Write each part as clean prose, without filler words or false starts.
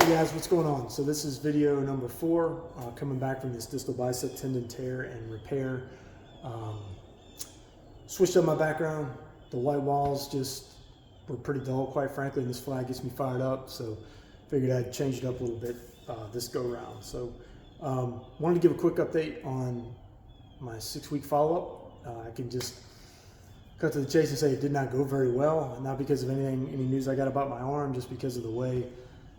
Hey guys, what's going on? So this is video number 4, coming back from this distal bicep tendon tear and repair. Switched up my background. The white walls just were pretty dull, quite frankly, and this flag gets me fired up, so figured I'd change it up a little bit this go around. So wanted to give a quick update on my 6-week follow-up. I can just cut to the chase and say it did not go very well, not because of any news I got about my arm, just because of the way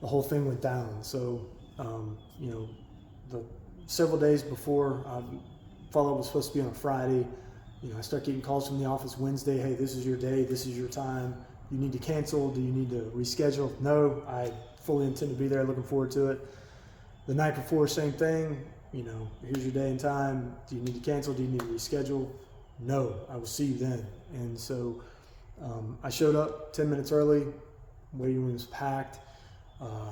the whole thing went down. So, the several days before follow-up was supposed to be on a Friday, I start getting calls from the office Wednesday. Hey, this is your day. This is your time. You need to cancel. Do you need to reschedule? No, I fully intend to be there. Looking forward to it. The night before, same thing. Here's your day and time. Do you need to cancel? Do you need to reschedule? No, I will see you then. And so I showed up 10 minutes early. Waiting room was packed.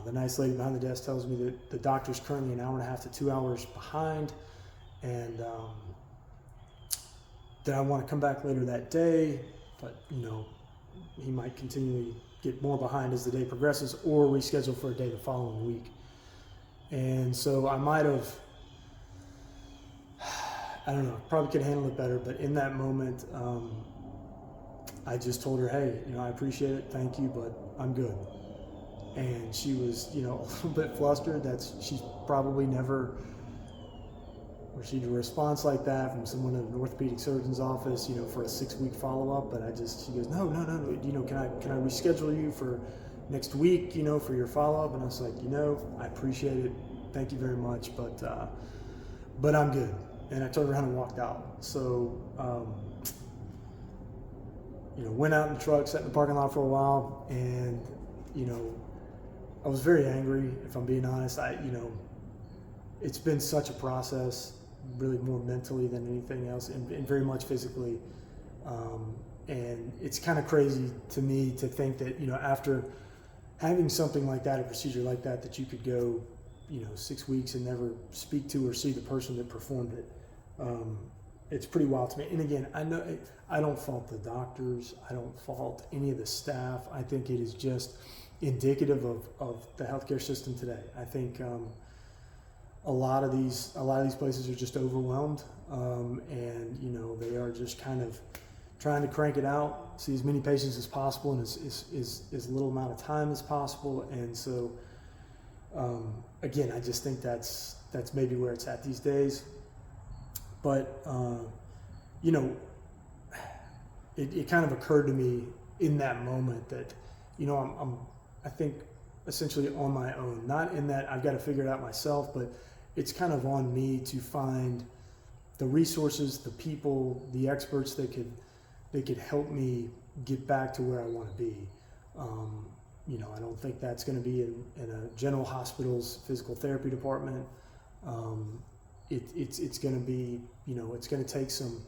The nice lady behind the desk tells me that the doctor's currently an hour and a half to 2 hours behind, and that I want to come back later that day, but he might continually get more behind as the day progresses, or reschedule for a day the following week. And so I might have, I don't know, probably could handle it better, but in that moment, I just told her, hey, I appreciate it, thank you, but I'm good. And she was, a little bit flustered. She's probably never received a response like that from someone in an orthopedic surgeon's office, for a 6-week follow-up. But she goes, no, can I reschedule you for next week, for your follow-up? And I was like, I appreciate it, thank you very much, but I'm good. And I turned around and walked out. So, went out in the truck, sat in the parking lot for a while, and I was very angry, if I'm being honest. It's been such a process, really more mentally than anything else, and very much physically. And it's kind of crazy to me to think that, after having something like that, a procedure like that, that you could go, 6 weeks and never speak to or see the person that performed it. It's pretty wild to me. And again, I don't fault the doctors. I don't fault any of the staff. I think it is just indicative of the healthcare system today. I think a lot of these places are just overwhelmed, and they are just kind of trying to crank it out, see as many patients as possible in as little amount of time as possible. And so again, I just think that's maybe where it's at these days. But it kind of occurred to me in that moment that I think essentially on my own, not in that I've got to figure it out myself, but it's kind of on me to find the resources, the people, the experts that could help me get back to where I want to be. I don't think that's going to be in a general hospital's physical therapy department. It's going to be, it's going to take some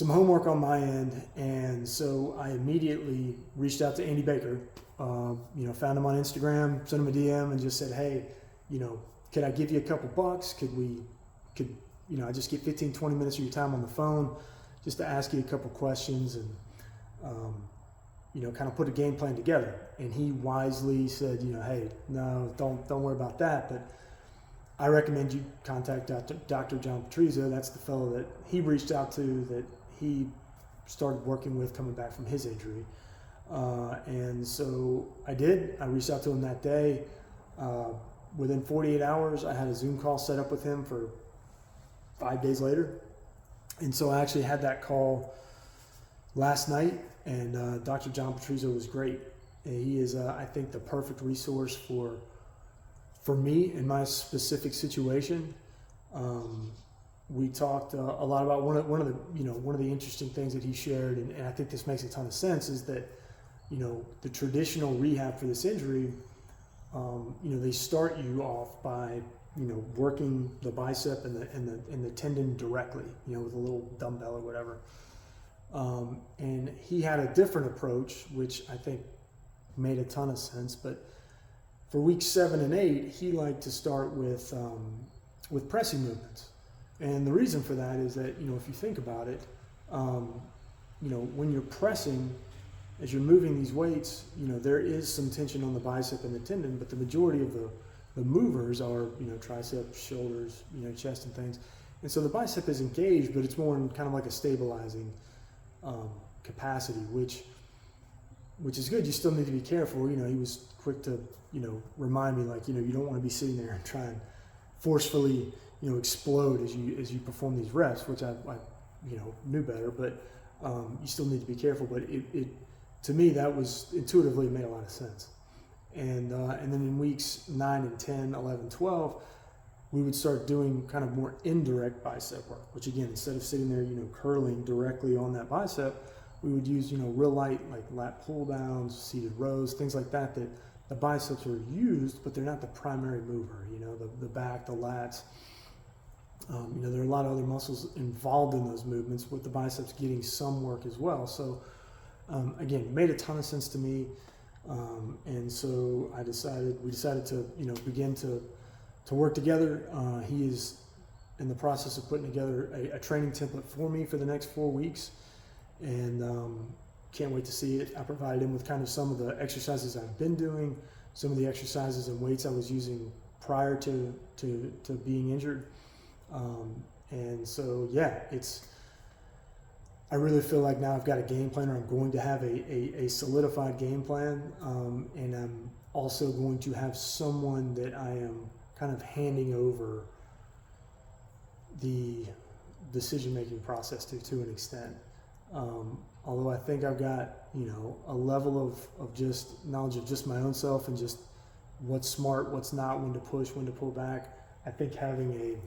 homework on my end. And so I immediately reached out to Andy Baker, found him on Instagram, sent him a DM and just said, hey, could I give you a couple bucks? Could I just get 15-20 minutes of your time on the phone just to ask you a couple questions and, kind of put a game plan together. And he wisely said, hey, no, don't worry about that. But I recommend you contact Dr. John Patrizio. That's the fellow that he reached out to, that he started working with coming back from his injury. And so I did. I reached out to him that day. Within 48 hours, I had a Zoom call set up with him for 5 days later. And so I actually had that call last night, and Dr. John Patrizio was great. And he is, I think, the perfect resource for me in my specific situation. We talked a lot about one of the interesting things that he shared, and I think this makes a ton of sense, is that the traditional rehab for this injury, they start you off by working the bicep and the tendon directly, with a little dumbbell or whatever. And he had a different approach, which I think made a ton of sense. But for weeks 7 and 8, he liked to start with pressing movements. And the reason for that is that, if you think about it, when you're pressing, as you're moving these weights, there is some tension on the bicep and the tendon, but the majority of the movers are, triceps, shoulders, chest and things. And so the bicep is engaged, but it's more in kind of like a stabilizing capacity, which is good. You still need to be careful. He was quick to, remind me, like, you don't want to be sitting there and try and forcefully, explode as you perform these reps, which I knew better, but you still need to be careful. But it to me, that was intuitively made a lot of sense. And then in weeks 9 and 10, 11, 12, we would start doing kind of more indirect bicep work, which again, instead of sitting there, curling directly on that bicep, we would use, real light, like lat pull downs, seated rows, things like that, that the biceps are used, but they're not the primary mover, the back, the lats. There are a lot of other muscles involved in those movements, with the biceps getting some work as well. So again, it made a ton of sense to me. And so we decided to, begin to work together. He is in the process of putting together a training template for me for the next 4 weeks, and can't wait to see it. I provided him with kind of some of the exercises I've been doing, some of the exercises and weights I was using prior to being injured. And so, yeah, I really feel like now I've got a game plan, or I'm going to have a solidified game plan, and I'm also going to have someone that I am kind of handing over the decision-making process to an extent. Although I think I've got, a level of just knowledge of just my own self and just what's smart, what's not, when to push, when to pull back. I think having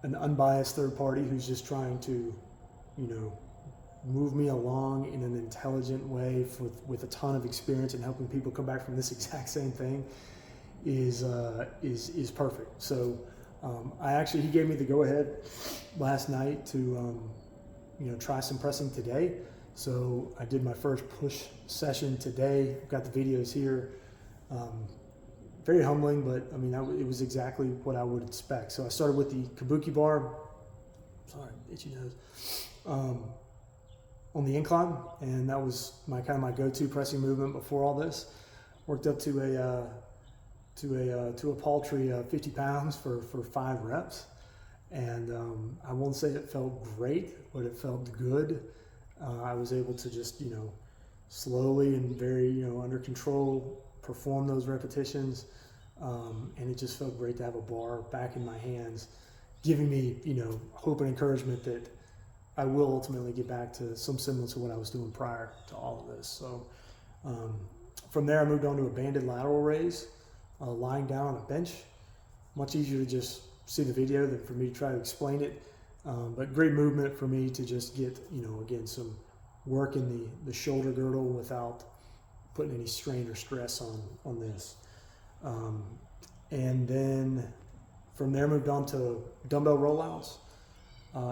an unbiased third party who's just trying to, move me along in an intelligent way with a ton of experience and helping people come back from this exact same thing is perfect. So he gave me the go ahead last night to try some pressing today. So I did my first push session today. I've got the videos here. Very humbling, but I mean, it was exactly what I would expect. So I started with the kabuki bar, sorry, itchy nose, on the incline, and that was my go-to pressing movement before all this. Worked up to a paltry 50 pounds for 5 reps, and I won't say it felt great, but it felt good. I was able to just slowly and very under control perform those repetitions, and it just felt great to have a bar back in my hands, giving me hope and encouragement that I will ultimately get back to some semblance of what I was doing prior to all of this. So from there I moved on to a banded lateral raise, lying down on a bench. Much easier to just see the video than for me to try to explain it, but great movement for me to just get again some work in the shoulder girdle without putting any strain or stress on this. And then from there moved on to dumbbell rollouts.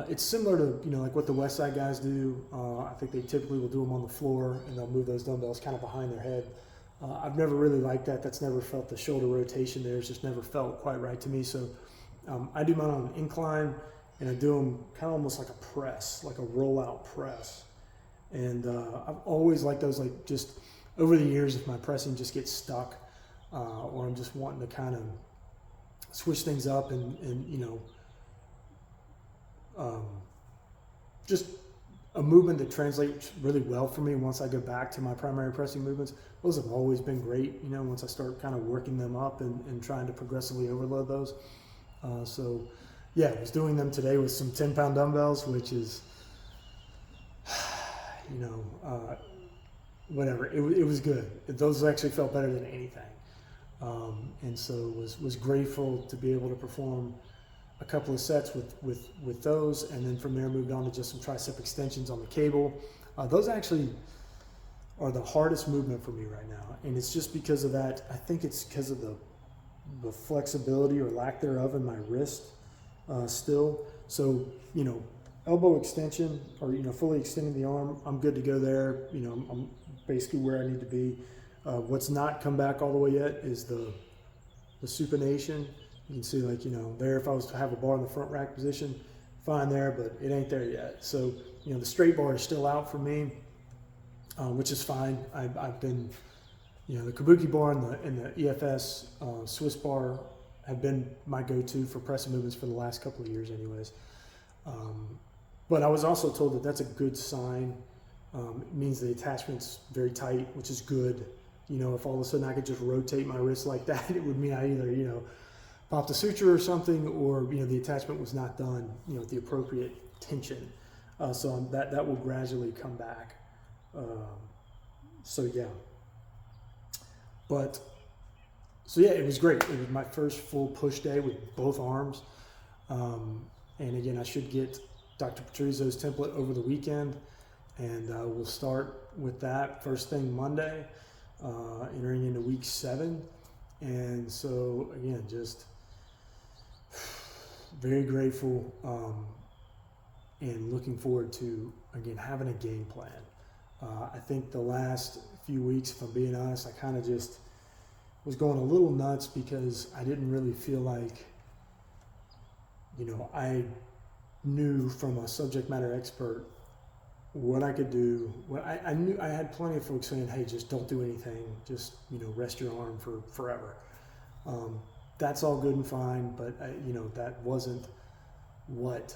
It's similar to like what the West Side guys do. I think they typically will do them on the floor, and they'll move those dumbbells kind of behind their head. I've never really liked that. That's never felt the shoulder rotation there. It's just never felt quite right to me. So I do mine on an incline, and I do them kind of almost like a press, like a rollout press. And I've always liked those, like just over the years, if my pressing just gets stuck, or I'm just wanting to kind of switch things up and just a movement that translates really well for me once I go back to my primary pressing movements. Those have always been great, once I start kind of working them up and trying to progressively overload those. So yeah, I was doing them today with some 10-pound dumbbells, which is, whatever. It was good. Those actually felt better than anything. And so was grateful to be able to perform a couple of sets with those, and then from there moved on to just some tricep extensions on the cable. Those actually are the hardest movement for me right now, and it's just because of that. I think it's because of the flexibility or lack thereof in my wrist still. So elbow extension, or fully extending the arm, I'm good to go there. I'm basically where I need to be. What's not come back all the way yet is the supination. You can see, there, if I was to have a bar in the front rack position, fine there, but it ain't there yet. So, the straight bar is still out for me. which is fine. I've been, the kabuki bar and the EFS Swiss bar have been my go-to for pressing movements for the last couple of years anyways. But I was also told that that's a good sign. It means the attachment's very tight, which is good. If all of a sudden I could just rotate my wrist like that, it would mean I either, popped a suture or something, or, the attachment was not done, at the appropriate tension. So that will gradually come back. So yeah. It was great. It was my first full push day with both arms. And again, I should get Dr. Patrizio's template over the weekend, and we'll start with that first thing Monday, entering into week 7. And so again, just very grateful, and looking forward to, again, having a game plan. I think the last few weeks, if I'm being honest, I kind of just was going a little nuts because I didn't really feel like, I knew from a subject matter expert what I could do. What I knew, I had plenty of folks saying, hey, just don't do anything. Just, rest your arm for forever. That's all good and fine, but that wasn't what,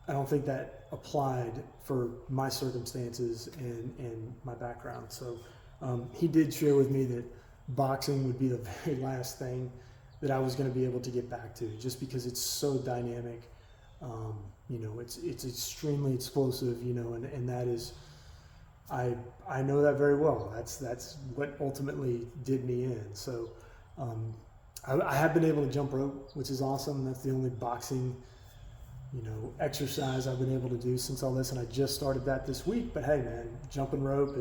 I don't think that applied for my circumstances and my background. So he did share with me that boxing would be the very last thing that I was going to be able to get back to, just because it's so dynamic. It's extremely explosive, and that is, I know that very well. That's what ultimately did me in. So I have been able to jump rope, which is awesome. That's the only boxing, exercise I've been able to do since all this, and I just started that this week. But hey, man, jumping rope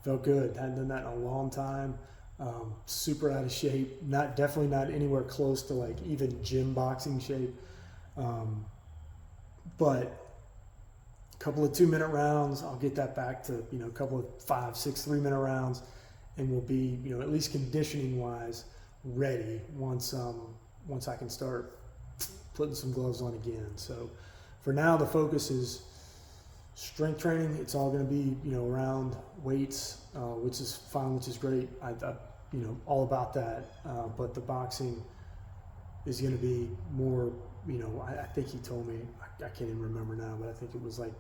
felt good. Hadn't done that in a long time. Super out of shape. Definitely not anywhere close to like even gym boxing shape. But a couple of 2-minute rounds, I'll get that back to, a couple of 5, 6, 3-minute rounds, and we'll be, at least conditioning wise, ready once I can start putting some gloves on again. So for now, the focus is strength training. It's all going to be, around weights, which is fine, which is great. I all about that. But the boxing is going to be more, I think he told me, I can't even remember now, but I think it was like,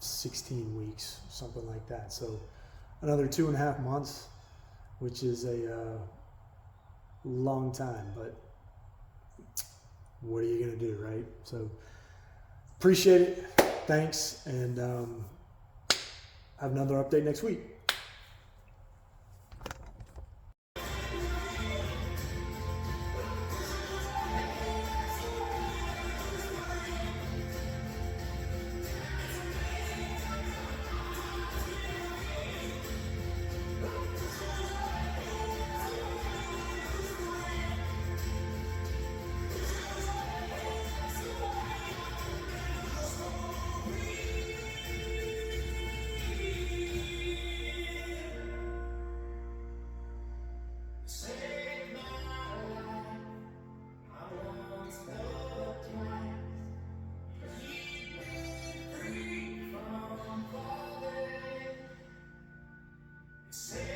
16 weeks, something like that. So another 2.5 months, which is a long time, but what are you going to do, right? So appreciate it. Thanks. And have another update next week. Say